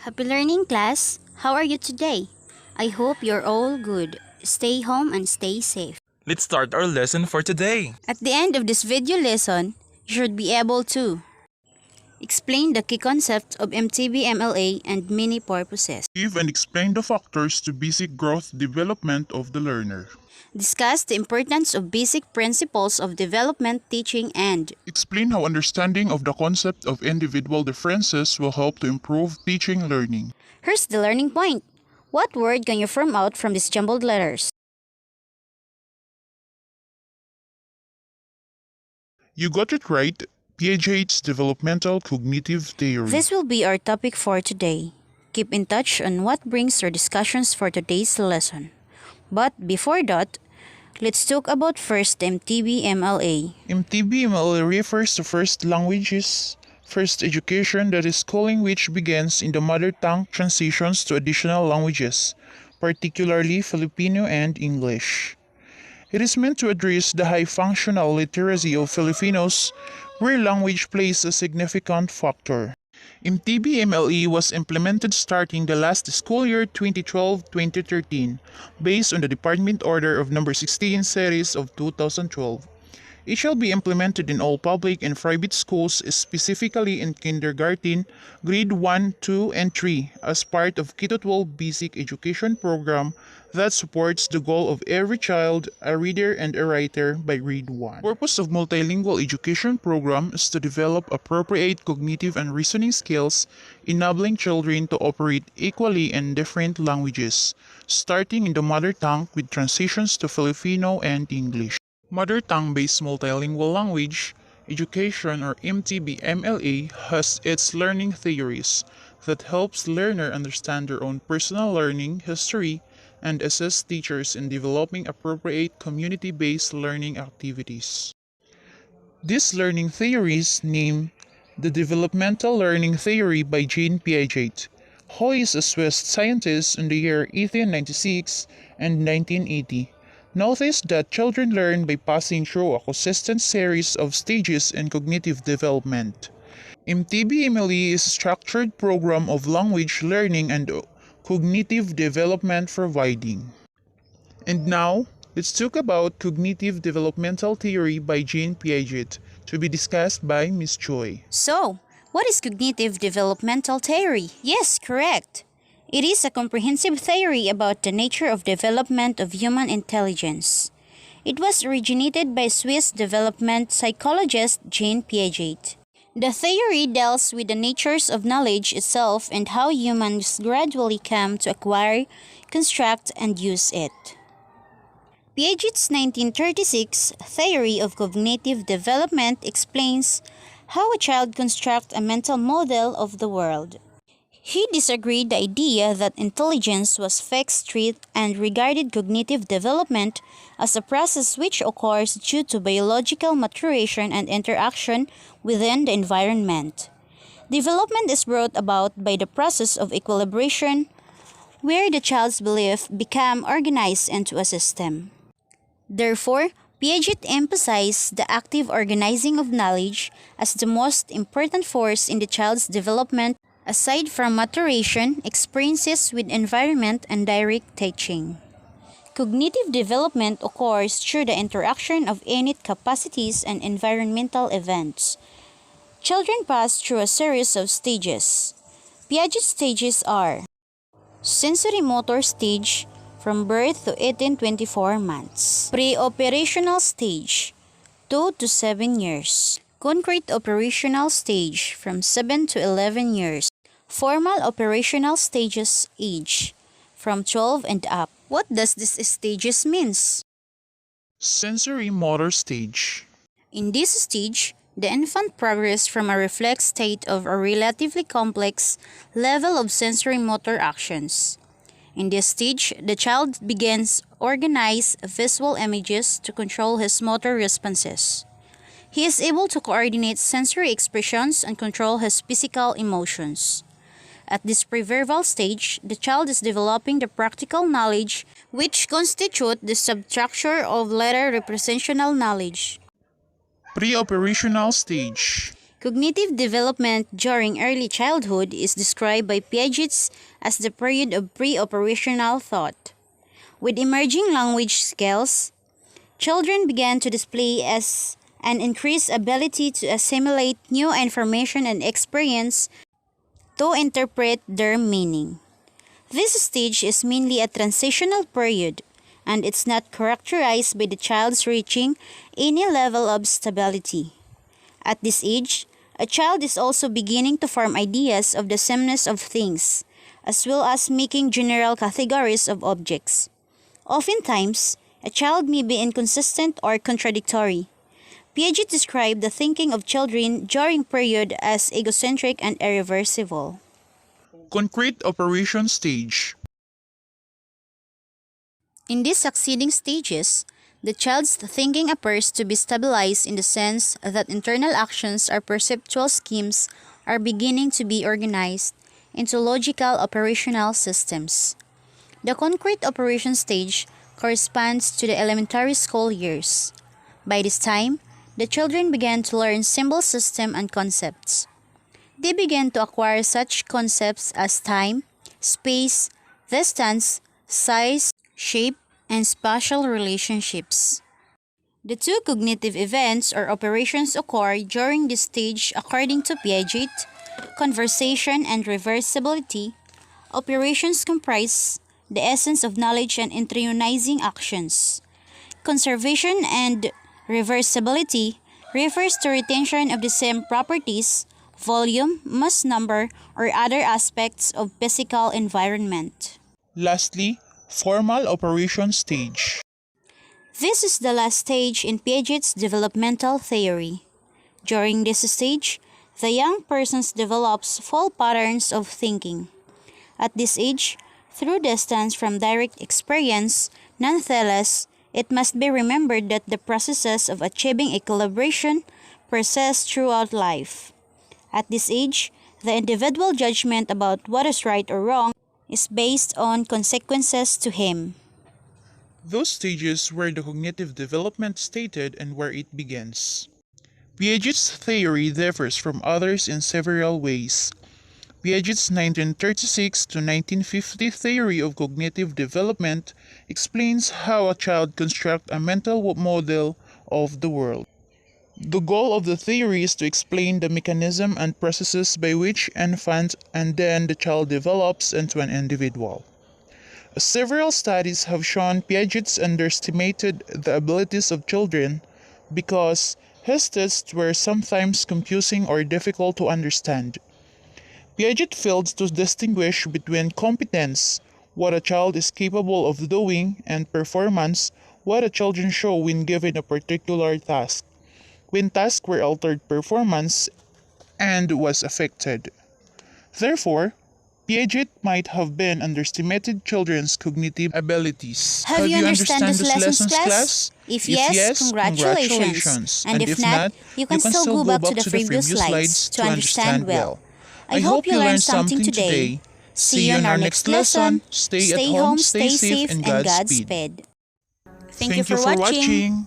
Happy learning, class! How are you today? I hope you're all good. Stay home and stay safe. Let's start our lesson for today. At the end of this video lesson, you should be able to explain the key concepts of Mtb-Mle and many purposes. Give and explain the factors to basic growth development of the learner. Discuss the importance of basic principles of development teaching and Explain how understanding of the concept of individual differences will help to improve teaching learning. here's the learning point. What word can you form out from these jumbled letters? You got it right. Piaget's Developmental Cognitive Theory. This will be our topic for today. Keep in touch on what brings our discussions for today's lesson. But before that, let's talk about first Mtb-Mle. Mtb-Mle refers to first languages, first education, that is schooling which begins in the mother tongue transitions to additional languages, particularly Filipino and English. It is meant to address the high functional literacy of Filipinos, where language plays a significant factor. Mtb-Mle was implemented starting the last school year 2012-2013 based on the Department Order of No. 16 Series of 2012. It shall be implemented in all public and private schools, specifically in kindergarten, grade 1, 2, and 3 as part of K-12 basic education program that supports the goal of every child a reader and a writer by grade 1. The purpose of multilingual education program is to develop appropriate cognitive and reasoning skills, enabling children to operate equally in different languages, starting in the mother tongue with transitions to Filipino and English. Mother tongue-based multilingual language education, or Mtb-Mle, has its learning theories that helps learner understand their own personal learning history and assist teachers in developing appropriate community-based learning activities. These learning theories name the Developmental Learning Theory by Jean Piaget, who is a Swiss scientist in the year 1896 and 1980. Notice that children learn by passing through a consistent series of stages in cognitive development. Mtb-Mle is a structured program of language learning and cognitive development providing. And now, let's talk about Cognitive Developmental Theory by Jean Piaget, to be discussed by Ms. Choi. So, what is cognitive developmental theory? Yes, correct. It is a comprehensive theory about the nature of development of human intelligence. It was originated by Swiss development psychologist Jean Piaget. The theory deals with the natures of knowledge itself and how humans gradually come to acquire, construct, and use it. Piaget's 1936 theory of cognitive development explains how a child constructs a mental model of the world. He disagreed the idea that intelligence was fixed trait and regarded cognitive development as a process which occurs due to biological maturation and interaction within the environment. Development is brought about by the process of equilibration, where the child's beliefs become organized into a system. Therefore, Piaget emphasized the active organizing of knowledge as the most important force in the child's development. Aside from maturation, experiences with environment, and direct teaching. Cognitive development occurs through the interaction of innate capacities and environmental events. Children pass through a series of stages. Piaget's stages are sensory motor stage from birth to 18-24 months, pre-operational stage 2 to 7 years, concrete operational stage from 7 to 11 years, formal operational stages age from 12 and up. What does these stages means? Sensory motor stage. In this stage, the infant progresses from a reflex state of a relatively complex level of sensory motor actions. In this stage, the child begins organize visual images to control his motor responses. He is able to coordinate sensory expressions and control his physical emotions. At this preverbal stage, the child is developing the practical knowledge which constitute the substructure of later representational knowledge. Pre-operational stage. Cognitive development during early childhood is described by Piaget'S as the period of pre-operational thought. With emerging language skills, children began to display as an increased ability to assimilate new information and experience to interpret their meaning. This stage is mainly a transitional period, and it's not characterized by the child's reaching any level of stability. At this age, a child is also beginning to form ideas of the sameness of things, as well as making general categories of objects. Oftentimes, a child may be inconsistent or contradictory. Piaget described the thinking of children during period as egocentric and irreversible. Concrete operation stage. In these succeeding stages, the child's thinking appears to be stabilized in the sense that internal actions or perceptual schemes are beginning to be organized into logical operational systems. The concrete operation stage corresponds to the elementary school years. By this time, the children began to learn symbol system and concepts. They began to acquire such concepts as time, space, distance, size, shape, and spatial relationships. The two cognitive events or operations occur during this stage according to Piaget: conversation and reversibility. Operations comprise the essence of knowledge and internalizing actions. Conservation and reversibility refers to retention of the same properties, volume, mass number, or other aspects of physical environment. Lastly, formal operation stage. This is the last stage in Piaget's developmental theory. During this stage, the young person develops full patterns of thinking. At this age, through distance from direct experience, nonetheless, it must be remembered that the processes of achieving equilibration persist throughout life. At this age, the individual judgment about what is right or wrong is based on consequences to him. Those stages where the cognitive development stated and where it begins. Piaget's theory differs from others in several ways. Piaget's 1936 to 1950 theory of cognitive development explains how a child constructs a mental model of the world. The goal of the theory is to explain the mechanism and processes by which infant and then the child develops into an individual. Several studies have shown Piaget's underestimated the abilities of children because his tests were sometimes confusing or difficult to understand. Piaget failed to distinguish between competence, what a child is capable of doing, and performance, what a children show when given a particular task. When tasks were altered, performance and was affected. Therefore, Piaget might have been underestimated children's cognitive abilities. Have you understand understand these lessons, class? If yes, congratulations. And if not, you can still go back to the previous slides to understand well. I hope you learned something today. See you in our next lesson. Stay at home, stay safe, and Godspeed. Thank you for watching. watching.